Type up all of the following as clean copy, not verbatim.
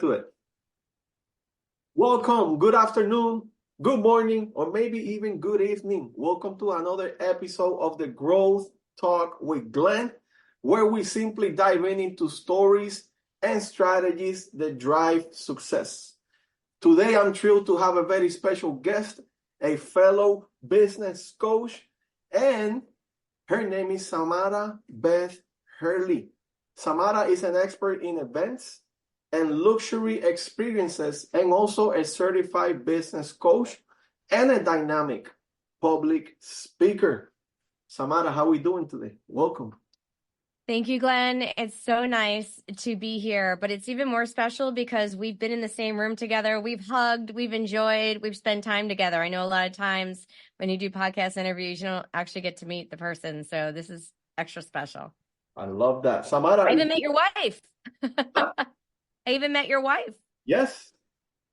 to it. Welcome, good afternoon, good morning, or maybe even good evening. Welcome to another episode of the Growth Talk with Glenn, where we simply dive into stories and strategies that drive success. Today, I'm thrilled to have a very special guest, a fellow business coach, and her name is Samara Beth Hurley. Samara is an expert in events and luxury experiences, and also a certified business coach and a dynamic public speaker. Samara, how are we doing today? Welcome. Thank you, Glenn. It's so nice to be here, but it's even more special because we've been in the same room together. We've hugged, we've enjoyed, we've spent time together. I know a lot of times when you do podcast interviews, you don't actually get to meet the person. So this is extra special. I love that. Samara. I even met your wife. I even met your wife. Yes.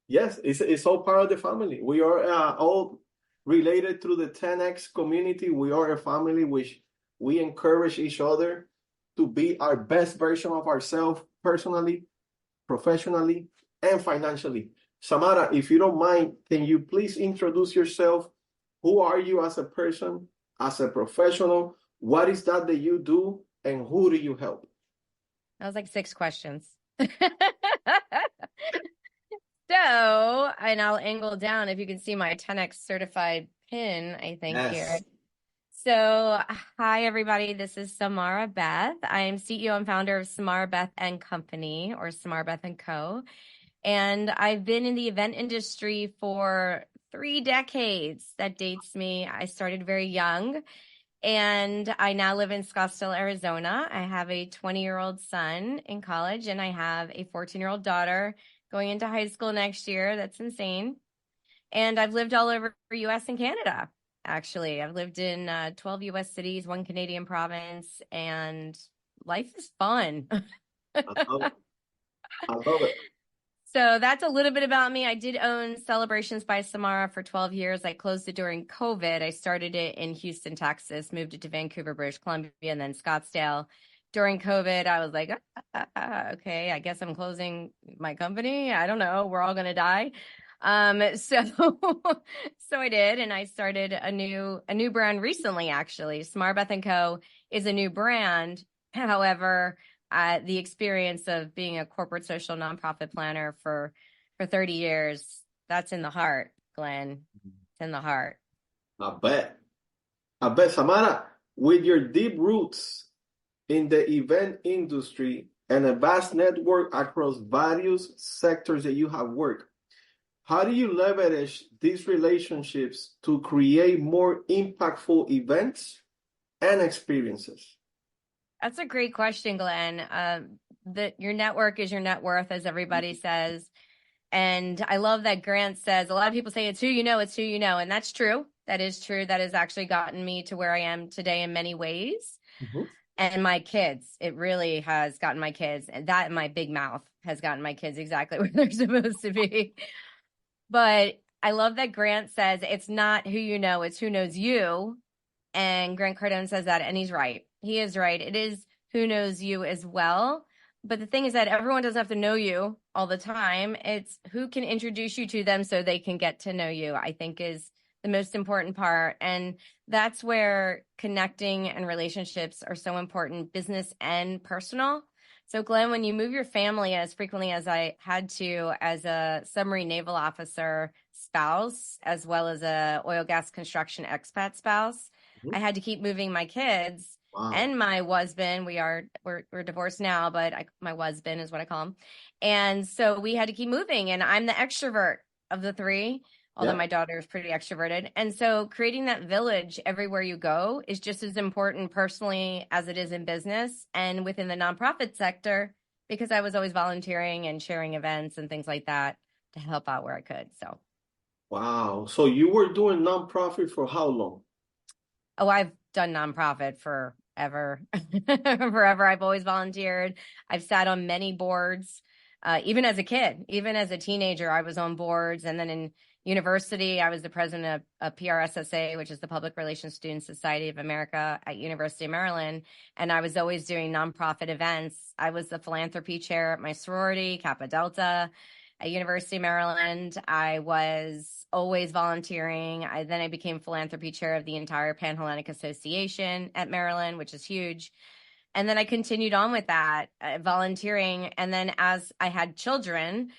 It's all part of the family. We are all related through the 10X community. We are a family which we encourage each other to be our best version of ourselves personally, professionally, and financially. Samara, if you don't mind, can you please introduce yourself? Who are you as a person, as a professional? What is that you do, and who do you help? That was like 6 questions. So, and I'll angle down if you can see my 10X certified pin, I think, yes, here. So, hi, everybody. This is Samara Beth. I am CEO and founder of Samara Beth and Company, or Samara Beth and Co. And I've been in the event industry for 3 decades. That dates me. I started very young, and I now live in Scottsdale, Arizona. I have a 20-year-old son in college, and I have a 14-year-old daughter going into high school next year. That's insane. And I've lived all over the U.S. and Canada. Actually, I've lived in 12 U.S. cities, 1 Canadian province, and life is fun. I love it. So that's a little bit about me. I did own Celebrations by Samara for 12 years. I closed it during COVID. I started it in Houston, Texas, moved it to Vancouver, British Columbia, and then Scottsdale. During COVID, I was like, okay, I guess I'm closing my company. I don't know. We're all going to die. So I did, and I started a new brand recently, actually. Samara Beth and Co is a new brand. However, the experience of being a corporate social nonprofit planner for 30 years, that's in the heart, Glenn. It's in the heart. I bet, Samara, with your deep roots in the event industry and a vast network across various sectors that you have worked, how do you leverage these relationships to create more impactful events and experiences? That's a great question, Glenn. Your network is your net worth, as everybody says. And I love that Grant says, a lot of people say it's who you know, it's who you know. And that's true. That is true. That has actually gotten me to where I am today in many ways. Mm-hmm. And my kids, it really has gotten my kids. And that and my big mouth has gotten my kids exactly where they're supposed to be. But I love that Grant says it's not who you know, it's who knows you. And Grant Cardone says that, and he's right. He is right. It is who knows you as well. But the thing is that everyone doesn't have to know you all the time. It's who can introduce you to them so they can get to know you, I think, is the most important part. And that's where connecting and relationships are so important, business and personal. So, Glenn, when you move your family as frequently as I had to as a submarine naval officer spouse, as well as a oil gas construction expat spouse, I had to keep moving my kids. Wow. And my husband. We're divorced now, but my husband is what I call him. And so we had to keep moving. And I'm the extrovert of the 3, although my daughter is pretty extroverted. And so creating that village everywhere you go is just as important personally as it is in business and within the nonprofit sector, because I was always volunteering and sharing events and things like that to help out where I could. So. Wow. So you were doing nonprofit for how long? Oh, I've done nonprofit forever. Forever. I've always volunteered. I've sat on many boards. even as a kid, even as a teenager, I was on boards. And then in university, I was the president of PRSSA, which is the Public Relations Student Society of America at University of Maryland. And I was always doing nonprofit events. I was the philanthropy chair at my sorority, Kappa Delta, at University of Maryland. I was always volunteering. Then I became philanthropy chair of the entire Pan-Hellenic Association at Maryland, which is huge. And then I continued on with that, volunteering. And then as I had children,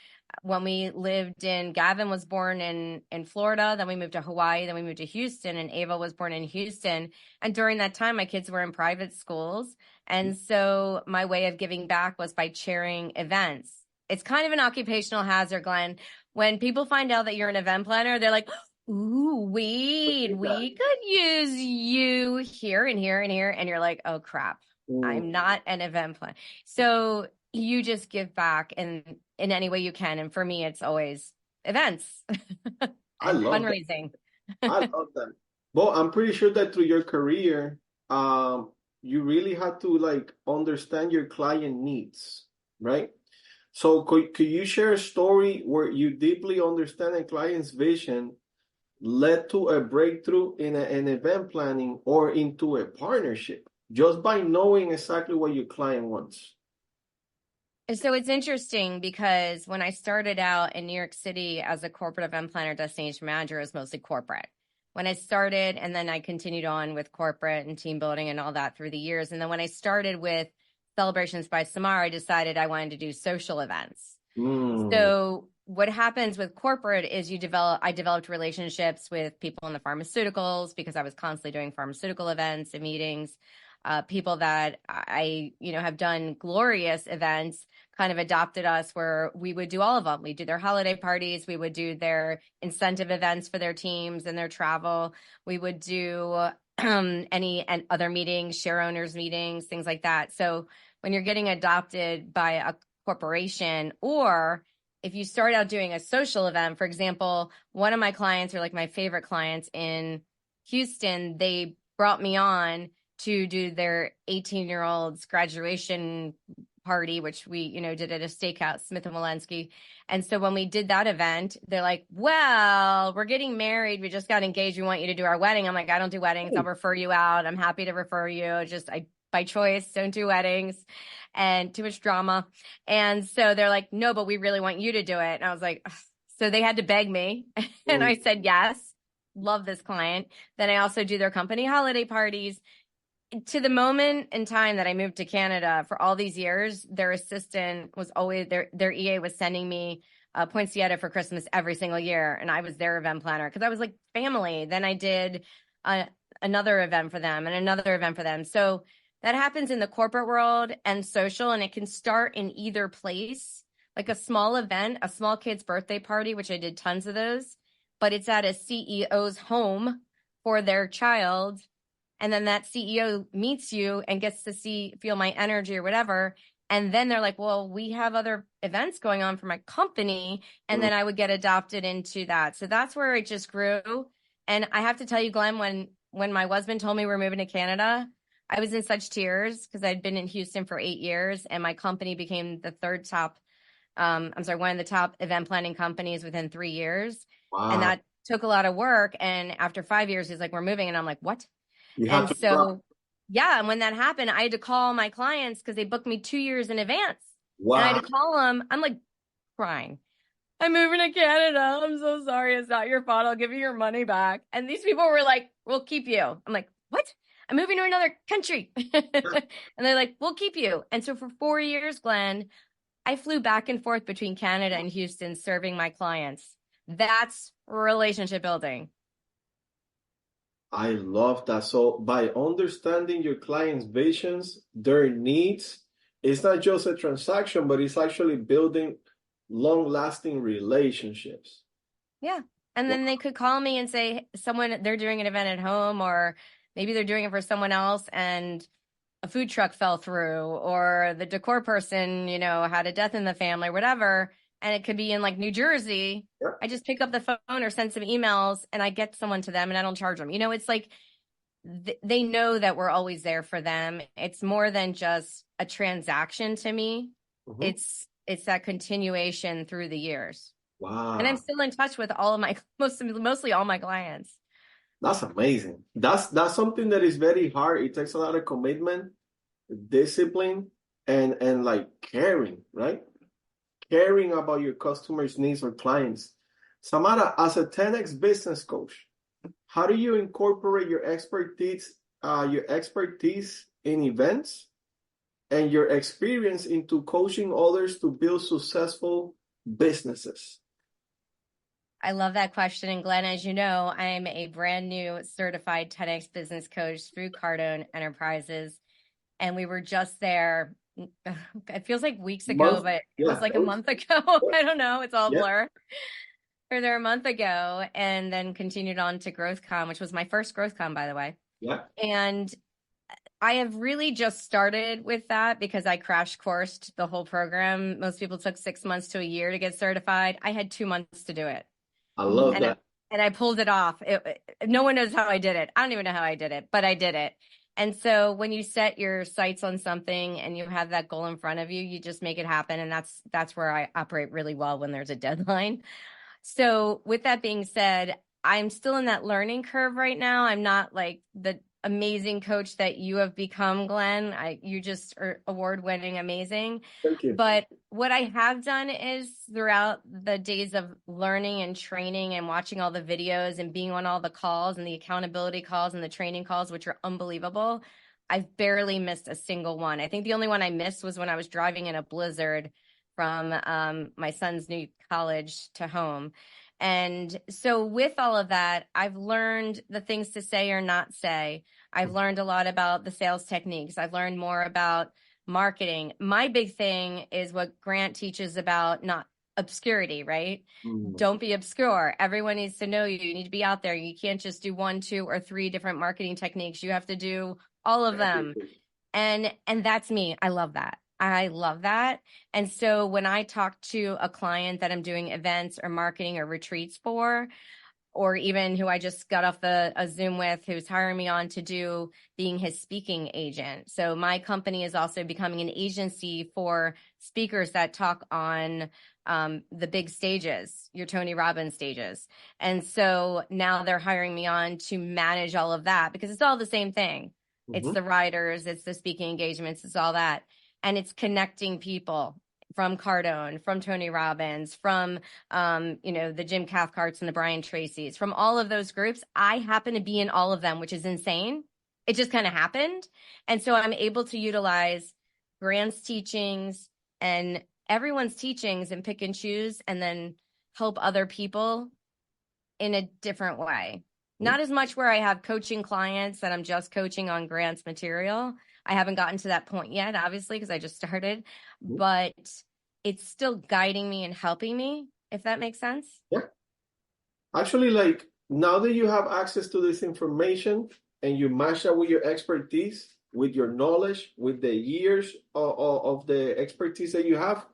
when we lived Gavin was born in Florida, then we moved to Hawaii, then we moved to Houston, and Ava was born in Houston. And during that time, my kids were in private schools. And so my way of giving back was by chairing events. It's kind of an occupational hazard, Glenn. When people find out that you're an event planner, they're like, ooh, we could use you here and here and here. And you're like, oh, crap. I'm not an event planner. So you just give back in any way you can. And for me, it's always events. I love fundraising. I love that. Well, I'm pretty sure that through your career, you really had to like understand your client needs, right? So could you share a story where you deeply understand a client's vision led to a breakthrough in an event planning or into a partnership just by knowing exactly what your client wants? So it's interesting because when I started out in New York City as a corporate event planner, destination manager, it was mostly corporate. When I started, and then I continued on with corporate and team building and all that through the years. And then when I started with Celebrations by Samara, I decided I wanted to do social events. So what happens with corporate is I developed relationships with people in the pharmaceuticals because I was constantly doing pharmaceutical events and meetings. People that I, have done glorious events kind of adopted us where we would do all of them. We do their holiday parties. We would do their incentive events for their teams and their travel. We would do any and other meetings, share owners meetings, things like that. So when you're getting adopted by a corporation, or if you start out doing a social event, for example, one of my clients, or like my favorite clients in Houston, they brought me on to do their 18-year-old's graduation party, which we, did at a steakhouse, Smith & Wollensky. And so when we did that event, they're like, well, we're getting married. We just got engaged. We want you to do our wedding. I'm like, I don't do weddings. I'll refer you out. I'm happy to refer you. I, by choice, don't do weddings and too much drama. And so they're like, no, but we really want you to do it. And I was like, ugh. So they had to beg me. And I said, yes, love this client. Then I also do their company holiday parties. To the moment in time that I moved to Canada, for all these years, their assistant was always their EA was sending me poinsettia for Christmas every single year. And I was their event planner because I was like family. Then I did another event for them and another event for them. So that happens in the corporate world and social, and it can start in either place, like a small event, a small kid's birthday party, which I did tons of those, but it's at a CEO's home for their child. And then that CEO meets you and gets to feel my energy or whatever. And then they're like, well, we have other events going on for my company. And then I would get adopted into that. So that's where it just grew. And I have to tell you, Glenn, when my husband told me we're moving to Canada, I was in such tears because I'd been in Houston for 8 years and my company became the one of the top event planning companies within 3 years. Wow. And that took a lot of work. And after 5 years, he's like, we're moving. And I'm like, what? And so, yeah. And when that happened, I had to call my clients because they booked me 2 years in advance. Wow. And I had to call them. I'm like crying. I'm moving to Canada. I'm so sorry. It's not your fault. I'll give you your money back. And these people were like, we'll keep you. I'm like, what? I'm moving to another country. And they're like, we'll keep you. And so for 4 years, Glenn, I flew back and forth between Canada and Houston serving my clients. That's relationship building. I love that. So by understanding your clients' visions, their needs, it's not just a transaction, but it's actually building long-lasting relationships. Yeah. And then they could call me and say they're doing an event at home, or maybe they're doing it for someone else and a food truck fell through, or the decor person, had a death in the family, whatever. And it could be in like New Jersey. Yeah. I just pick up the phone or send some emails and I get someone to them and I don't charge them. It's like they know that we're always there for them. It's more than just a transaction to me. Mm-hmm. it's that continuation through the years. Wow. And I'm still in touch with all of my, mostly all my clients. That's amazing. That's something that is very hard. It takes a lot of commitment, discipline, and like caring, right? Caring about your customers' needs or clients. Samara, as a 10x business coach, how do you incorporate your expertise in events and your experience into coaching others to build successful businesses? I love that question. And Glenn, as you know, I'm a brand new certified 10X business coach through Cardone Enterprises. And we were just there. It feels like weeks ago, but it was like a month ago. I don't know. It's all blur. We were there a month ago and then continued on to GrowthCon, which was my first GrowthCon, by the way. Yeah. And I have really just started with that because I crash coursed the whole program. Most people took 6 months to a year to get certified. I had 2 months to do it. I love that. And I pulled it off. No one knows how I did it. I don't even know how I did it, but I did it. And so when you set your sights on something and you have that goal in front of you, you just make it happen. And that's where I operate really well when there's a deadline. So with that being said, I'm still in that learning curve right now. I'm not like the amazing coach that you have become, Glenn. You just are award-winning, amazing. Thank you. But what I have done is throughout the days of learning and training and watching all the videos and being on all the calls and the accountability calls and the training calls, which are unbelievable, I've barely missed a single one. I think the only one I missed was when I was driving in a blizzard from my son's new college to home. And so with all of that, I've learned the things to say or not say. I've learned a lot about the sales techniques. I've learned more about marketing. My big thing is what Grant teaches about not obscurity, right? Don't be obscure. Everyone needs to know you. You need to be out there. You can't just do 1, 2, or 3 different marketing techniques. You have to do all of them. And that's me. I love that. I love that. And so when I talk to a client that I'm doing events or marketing or retreats for, or even who I just got off a Zoom with, who's hiring me on to do being his speaking agent. So my company is also becoming an agency for speakers that talk on the big stages, your Tony Robbins stages. And so now they're hiring me on to manage all of that because it's all the same thing. It's the writers, it's the speaking engagements, it's all that. And it's connecting people from Cardone, from Tony Robbins, from, the Jim Cathcarts and the Brian Tracys, from all of those groups. I happen to be in all of them, which is insane. It just kind of happened. And so I'm able to utilize Grant's teachings and everyone's teachings and pick and choose and then help other people in a different way. Not as much where I have coaching clients that I'm just coaching on Grant's material. I haven't gotten to that point yet, obviously, because I just started, but it's still guiding me and helping me, if that makes sense. Yeah. Actually, like now that you have access to this information and you match that with your expertise, with your knowledge, with the years of the expertise that you have,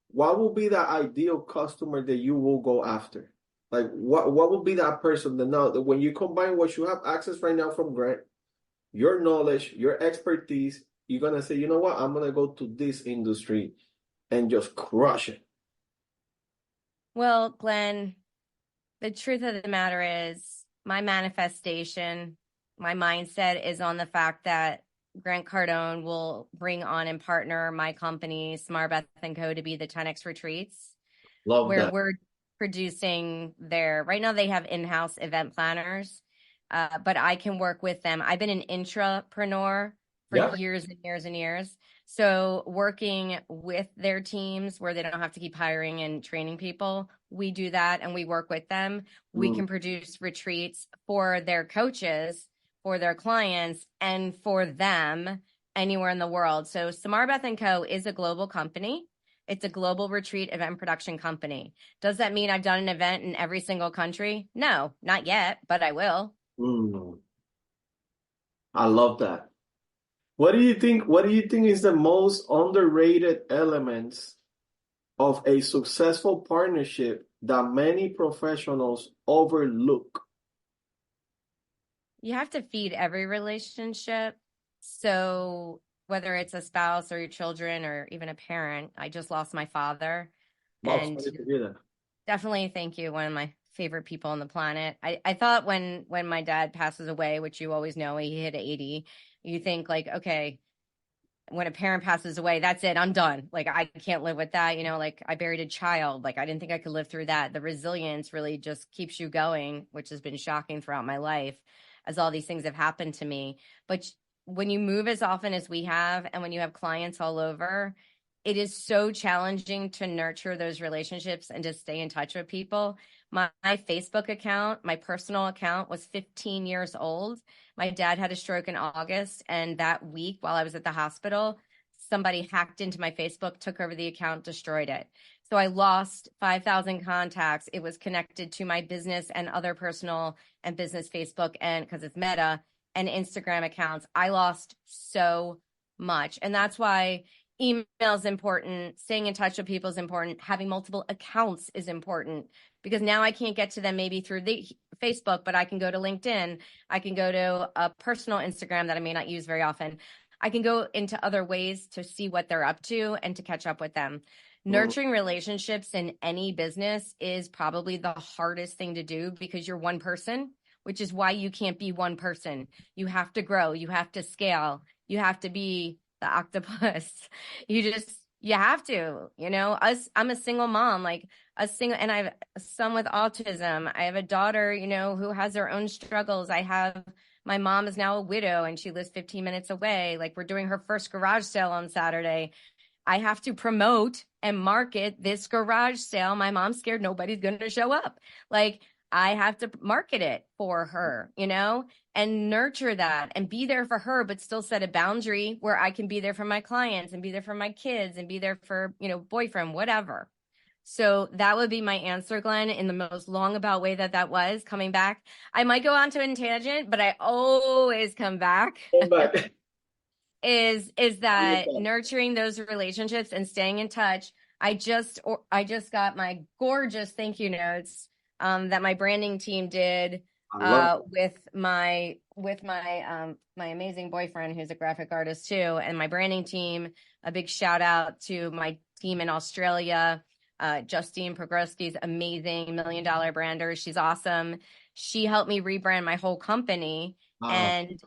what will be the ideal customer that you will go after? Like what will be that person that now that when you combine what you have access right now from Grant, your knowledge, your expertise, you're going to say, you know what, I'm going to go to this industry and just crush it. Well, Glenn, the truth of the matter is my manifestation, my mindset is on the fact that Grant Cardone will bring on and partner my company, Samara Beth and Co, to be the 10X retreats. Love where that. We're producing right now they have in-house event planners. But I can work with them. I've been an intrapreneur for years and years and years. So working with their teams where they don't have to keep hiring and training people, we do that and we work with them. We can produce retreats for their coaches, for their clients, and for them anywhere in the world. So Samara Beth and Co is a global company. It's a global retreat event production company. Does that mean I've done an event in every single country? No, not yet, but I will. I love that. What do you think is the most underrated elements of a successful partnership that many professionals overlook? You have to feed every relationship. So whether it's a spouse or your children or even a parent. I just lost my father, Wow, and sorry to hear that. definitely thank you. One of my favorite people on the planet. I thought when my dad passes away, which you always know, he hit 80, you think like, okay, when a parent passes away, that's it. I'm done. Like, I can't live with that. You know, like I buried a child. Like, I didn't think I could live through that. The resilience really just keeps you going, which has been shocking throughout my life as all these things have happened to me. But when you move as often as we have, and when you have clients all over, it is so challenging to nurture those relationships and to stay in touch with people. My Facebook account, my personal account, was 15 years old. My dad had a stroke in August, and that week while I was at the hospital, somebody hacked into my Facebook, took over the account, destroyed it. So I lost 5,000 contacts. It was connected to my business and other personal and business Facebook, and because it's Meta, and Instagram accounts. I lost so much. And that's why email is important. Staying in touch with people is important. Having multiple accounts is important, because now I can't get to them maybe through the Facebook, but I can go to LinkedIn. I can go to a personal Instagram that I may not use very often. I can go into other ways to see what they're up to and to catch up with them. Nurturing relationships in any business is probably the hardest thing to do, because you're one person, which is why you can't be one person. You have to grow. You have to scale. You have to be the octopus. You have to, you know, I'm a single mom, and I have a son with autism. I have a daughter, you know, who has her own struggles. My mom is now a widow and she lives 15 minutes away. Like, we're doing her first garage sale on Saturday. I have to promote and market this garage sale. My mom's scared nobody's going to show up. Like, I have to market it for her, you know, and nurture that and be there for her, but still set a boundary where I can be there for my clients and be there for my kids and be there for, you know, boyfriend, whatever. So that would be my answer, Glenn, in the most long about way that was coming back. I might go on to a tangent, but I always come back. is that nurturing those relationships and staying in touch. I just got my gorgeous thank you notes that my branding team did with my amazing boyfriend, who's a graphic artist too, and my branding team. A big shout out to my team in Australia. Justine Progreski's amazing $1 million brander. She's awesome. She helped me rebrand my whole company. And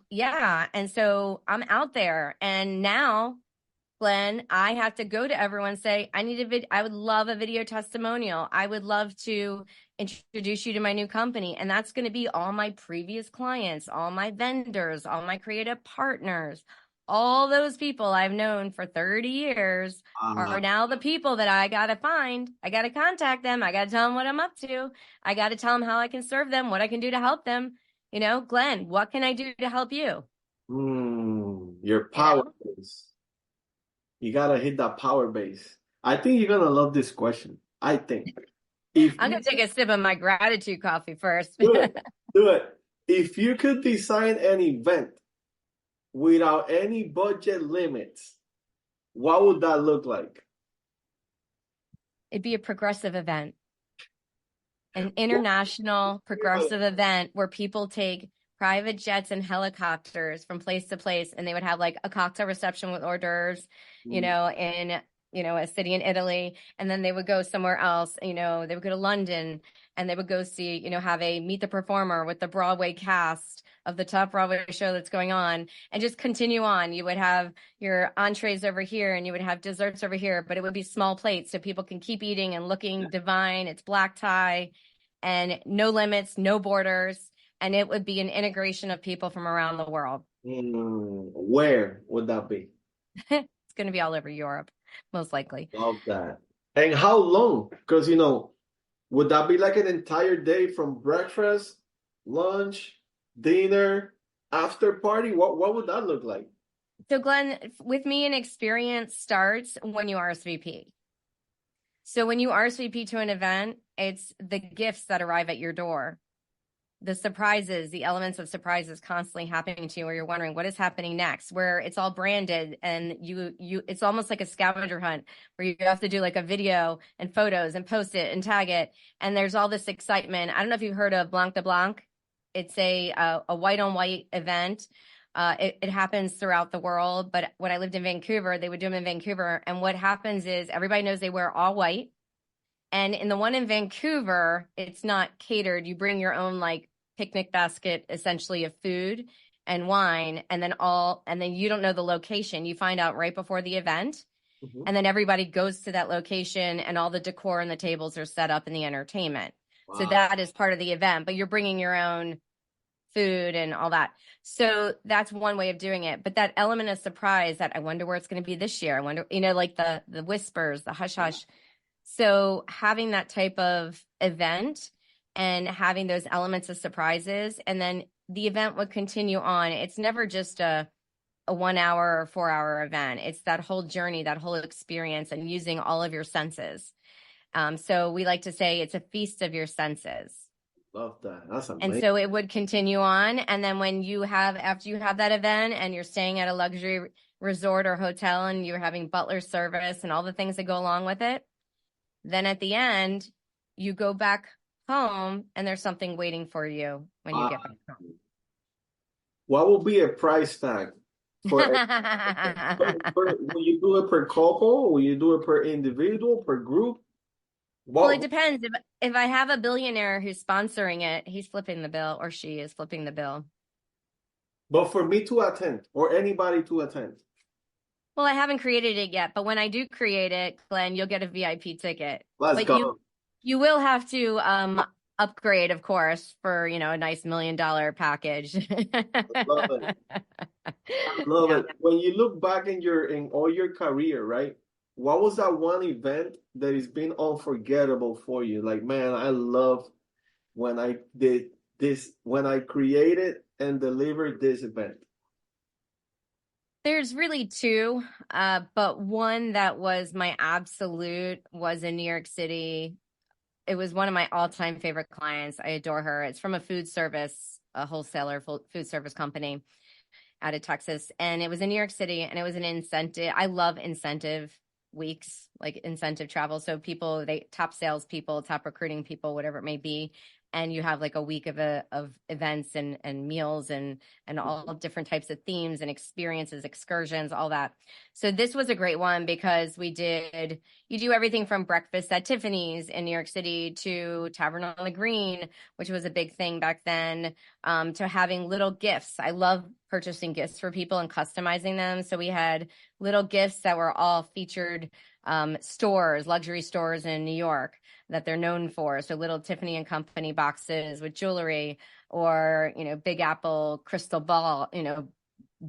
so I'm out there, and now, Glenn, I have to go to everyone and say, I would love a video testimonial. I would love to introduce you to my new company. And that's going to be all my previous clients, all my vendors, all my creative partners, all those people I've known for 30 years are now the people that I got to find. I got to contact them. I got to tell them what I'm up to. I got to tell them how I can serve them, what I can do to help them. You know, Glenn, what can I do to help you? Your power base. You got to hit that power base. I think you're going to love this question. I think. I'm going to take a sip of my gratitude coffee first. Do it. If you could design an event without any budget limits, what would that look like? It'd be a progressive event. An international progressive event where people take private jets and helicopters from place to place, and they would have like a cocktail reception with hors d'oeuvres, you know, in, you know, a city in Italy. And then they would go somewhere else, you know, they would go to London, and they would go see, you know, have a meet the performer with the Broadway cast of the top Broadway show that's going on, and just continue on. You would have your entrees over here and you would have desserts over here, but it would be small plates so people can keep eating and looking divine. It's black tie and no limits, no borders. And it would be an integration of people from around the world. Where would that be? It's going to be all over Europe, most likely. Love that. And how long? Because, you know, would that be like an entire day from breakfast, lunch, dinner, after party? What would that look like? So, Glenn, with me, an experience starts when you RSVP. So when you RSVP to an event, it's the gifts that arrive at your door. The surprises, the elements of surprises constantly happening to you, where you're wondering what is happening next, where it's all branded, and it's almost like a scavenger hunt where you have to do like a video and photos and post it and tag it. And there's all this excitement. I don't know if you've heard of Blanc de Blanc. It's a white on white event It happens throughout the world, but when I lived in Vancouver, they would do them in Vancouver. And what happens is everybody knows they wear all white. And in the one in Vancouver, it's not catered. You bring your own like picnic basket, essentially, of food and wine, and then you don't know the location. You find out right before the event. Mm-hmm. And then everybody goes to that location and all the decor and the tables are set up in the entertainment. Wow. So that is part of the event, but you're bringing your own food and all that. So that's one way of doing it. But that element of surprise, that I wonder where it's going to be this year. I wonder, like the whispers, the hush hush. So having that type of event and having those elements of surprises, and then the event would continue on. It's never just a 1 hour or 4 hour event. It's that whole journey, that whole experience, and using all of your senses. So we like to say it's a feast of your senses. Love that. That's amazing. And so it would continue on. And then after you have that event and you're staying at a luxury resort or hotel and you're having butler service and all the things that go along with it, then at the end, you go back home and there's something waiting for you when you get back home. What will be a price tag? Will you do it per couple? Will you do it per individual, per group? Well, it depends. If I have a billionaire who's sponsoring it, he's flipping the bill, or she is flipping the bill. But for me to attend, or anybody to attend? Well, I haven't created it yet, but when I do create it, Glenn, you'll get a VIP ticket. Let's go. You will have to upgrade, of course, for a nice $1 million package. I love it. I love it. When you look back in all your career, right? What was that one event that has been unforgettable for you? Like, man, I love when I did this, when I created and delivered this event. There's really two, but one that was my absolute was in New York City. It was one of my all-time favorite clients. I adore her. It's from a wholesaler food service company out of Texas. And it was in New York City, and it was an incentive. I love incentive weeks, like incentive travel. So top salespeople, top recruiting people, whatever it may be. And you have like a week of events and meals and all different types of themes and experiences, excursions, all that. So this was a great one because you do everything from breakfast at Tiffany's in New York City to Tavern on the Green, which was a big thing back then, to having little gifts. I love purchasing gifts for people and customizing them. So we had little gifts that were all featured luxury stores in New York that they're known for. So little Tiffany and Company boxes with jewelry, or, Big Apple crystal ball,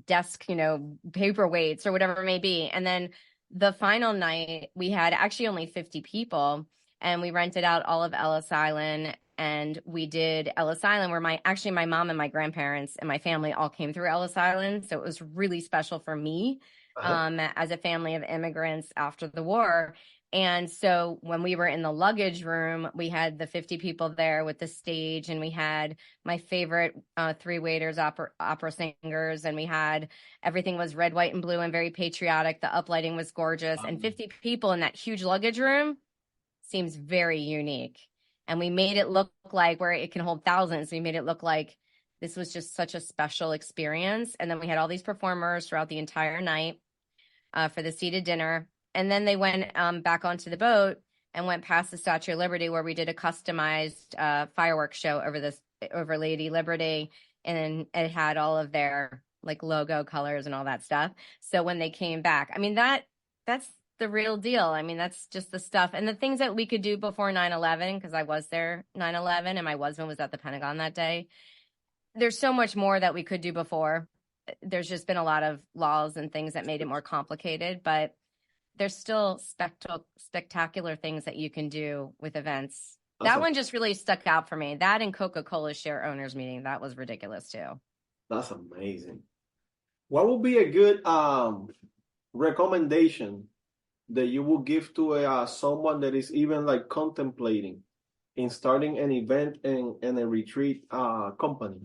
desk, paperweights or whatever it may be. And then the final night we had actually only 50 people, and we rented out all of Ellis Island, and we did Ellis Island where my mom and my grandparents and my family all came through Ellis Island. So it was really special for me as a family of immigrants after the war. And so when we were in the luggage room, we had the 50 people there with the stage, and we had my favorite 3 waiters, opera singers, and everything was red, white, and blue and very patriotic. The uplighting was gorgeous. And 50 people in that huge luggage room seems very unique. And we made it look like, where it can hold thousands, we made it look like this was just such a special experience. And then we had all these performers throughout the entire night for the seated dinner. And then they went back onto the boat and went past the Statue of Liberty, where we did a customized fireworks show over Lady Liberty, and it had all of their like logo colors and all that stuff. So when they came back, I mean, that's the real deal. I mean, that's just the stuff and the things that we could do before 9/11, because I was there 9/11 and my husband was at the Pentagon that day. There's so much more that we could do before. There's just been a lot of laws and things that made it more complicated, but there's still spectacular things that you can do with events. That one just really stuck out for me. That and Coca-Cola's share owners meeting, that was ridiculous too. That's amazing. What would be a good recommendation that you will give to someone that is even like contemplating in starting an event and a retreat company?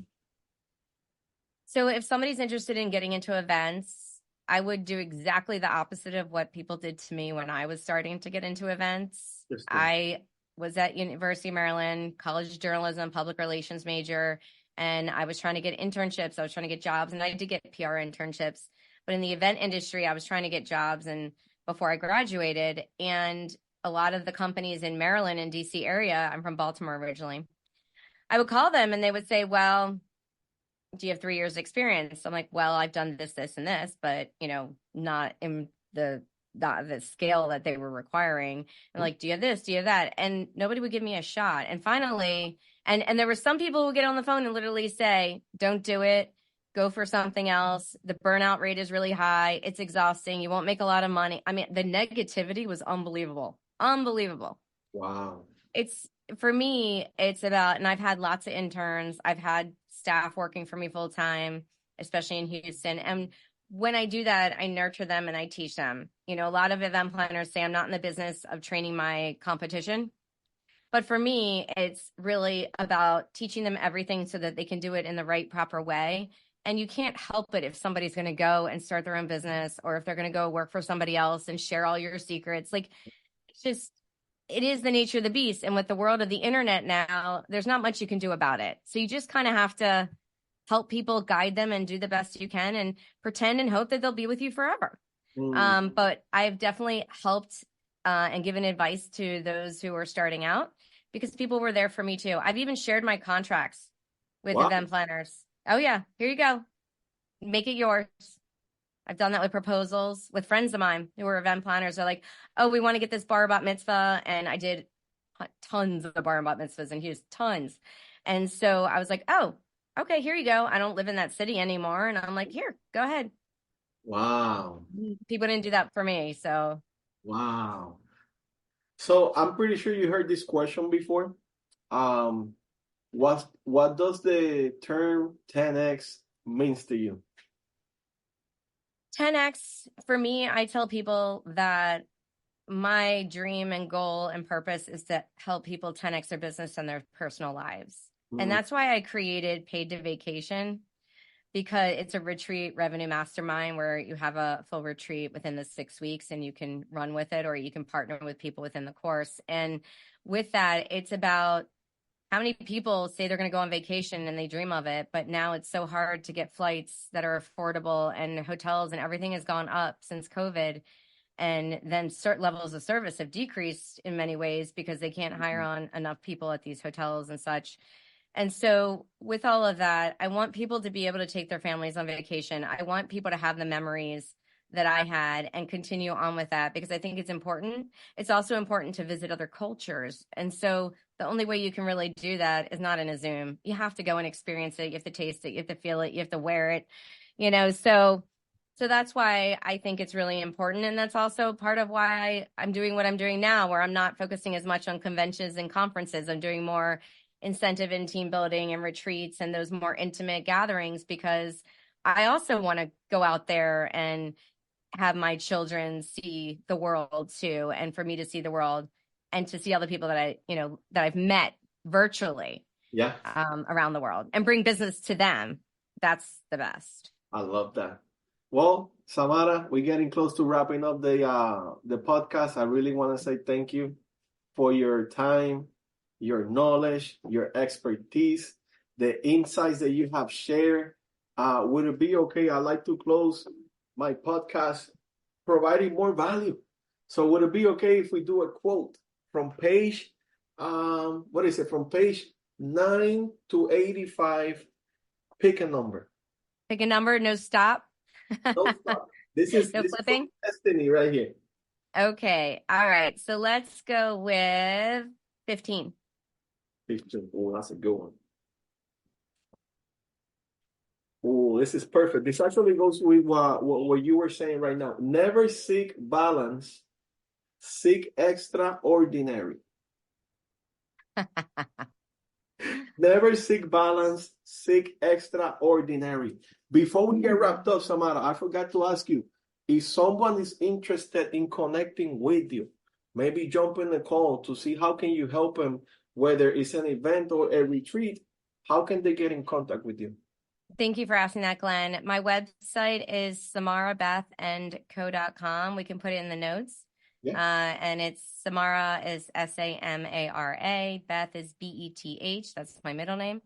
So if somebody's interested in getting into events, I would do exactly the opposite of what people did to me when I was starting to get into events. I was at University of Maryland, College of Journalism, public relations major, and I was trying to get internships. I was trying to get jobs, and I did get PR internships. But in the event industry, I was trying to get jobs and before I graduated. And a lot of the companies in Maryland and DC area, I'm from Baltimore originally, I would call them and they would say, well, do you have 3 years experience? I'm like, well, I've done this, this, and this, but not in the scale that they were requiring. And like, do you have this? Do you have that? And nobody would give me a shot. And finally, and there were some people who get on the phone and literally say, don't do it. Go for something else. The burnout rate is really high. It's exhausting. You won't make a lot of money. I mean, the negativity was unbelievable. Unbelievable. Wow. For me, it's about, and I've had lots of interns. I've had staff working for me full time, especially in Houston. And when I do that, I nurture them and I teach them. A lot of event planners say I'm not in the business of training my competition. But for me, it's really about teaching them everything so that they can do it in the right, proper way. And you can't help it if somebody's going to go and start their own business, or if they're going to go work for somebody else and share all your secrets. Like, it is the nature of the beast. And with the world of the internet now, there's not much you can do about it. So you just kind of have to help people, guide them, and do the best you can, and pretend and hope that they'll be with you forever. But I've definitely helped and given advice to those who are starting out, because people were there for me too. I've even shared my contracts with event planners. Oh yeah, here you go. Make it yours. I've done that with proposals with friends of mine who were event planners. They're like, oh, we want to get this bar bat mitzvah. And I did tons of bar bat mitzvahs in Houston, tons. And so I was like, oh, okay, here you go. I don't live in that city anymore. And I'm like, here, go ahead. Wow. People didn't do that for me. So. Wow. So I'm pretty sure you heard this question before. What does the term 10x means to you? 10x for me, I tell people that my dream and goal and purpose is to help people 10x their business and their personal lives. And that's why I created Paid to Vacation, because it's a retreat revenue mastermind where you have a full retreat within the 6 weeks and you can run with it, or you can partner with people within the course. And with that, it's about how many people say they're going to go on vacation and they dream of it, but now it's so hard to get flights that are affordable, and hotels and everything has gone up since COVID. And then certain levels of service have decreased in many ways because they can't hire on enough people at these hotels and such. And so with all of that, I want people to be able to take their families on vacation. I want people to have the memories that I had and continue on with that, because I think it's important. It's also important to visit other cultures. And so the only way you can really do that is not in a Zoom. You have to go and experience it. You have to taste it. You have to feel it. You have to wear it, So that's why I think it's really important. And that's also part of why I'm doing what I'm doing now, where I'm not focusing as much on conventions and conferences. I'm doing more incentive and team building and retreats and those more intimate gatherings, because I also want to go out there and have my children see the world too, and for me to see the world and to see all the people that I've met virtually around the world, and bring business to them. That's the best. I love that. Well, Samara, we're getting close to wrapping up the podcast. I really want to say thank you for your time, your knowledge, your expertise, the insights that you have shared. Would it be okay? I'd like to close my podcast providing more value. So would it be okay if we do a quote from page, from page 9 to 85? Pick a number. Pick a number, no stop. No stop. This is flipping. Destiny right here. Okay. All right. So let's go with 15. 15. Oh, that's a good one. Oh, this is perfect. This actually goes with what you were saying right now. Never seek balance, seek extraordinary. Never seek balance, seek extraordinary. Before we get wrapped up, Samara, I forgot to ask you, if someone is interested in connecting with you, maybe jump in the call to see how can you help them, whether it's an event or a retreat, how can they get in contact with you? Thank you for asking that, Glenn. My website is samarabethandco.com. We can put it in the notes. Yeah. And it's Samara is Samara, Beth is Beth. That's my middle name.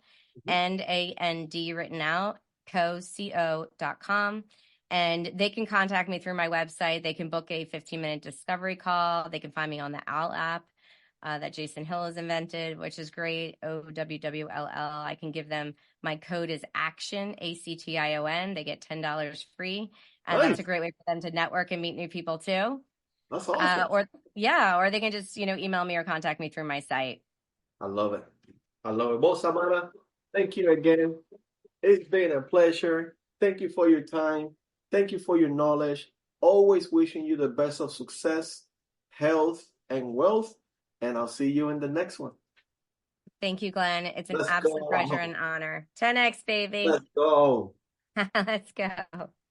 N-A-N-D written out, co.com. And they can contact me through my website. They can book a 15-minute discovery call. They can find me on the OWL app that Jason Hill has invented, which is great, OWWLL. I can give them, my code is ACTION, ACTION. They get $10 free. And Nice. that's a great way for them to network and meet new people too. That's awesome. Or they can just, email me or contact me through my site. I love it. I love it. Well, Samara, thank you again. It's been a pleasure. Thank you for your time. Thank you for your knowledge. Always wishing you the best of success, health, and wealth. And I'll see you in the next one. Thank you, Glenn. It's an Let's absolute go. pleasure and honor. 10X, baby. Let's go. Let's go.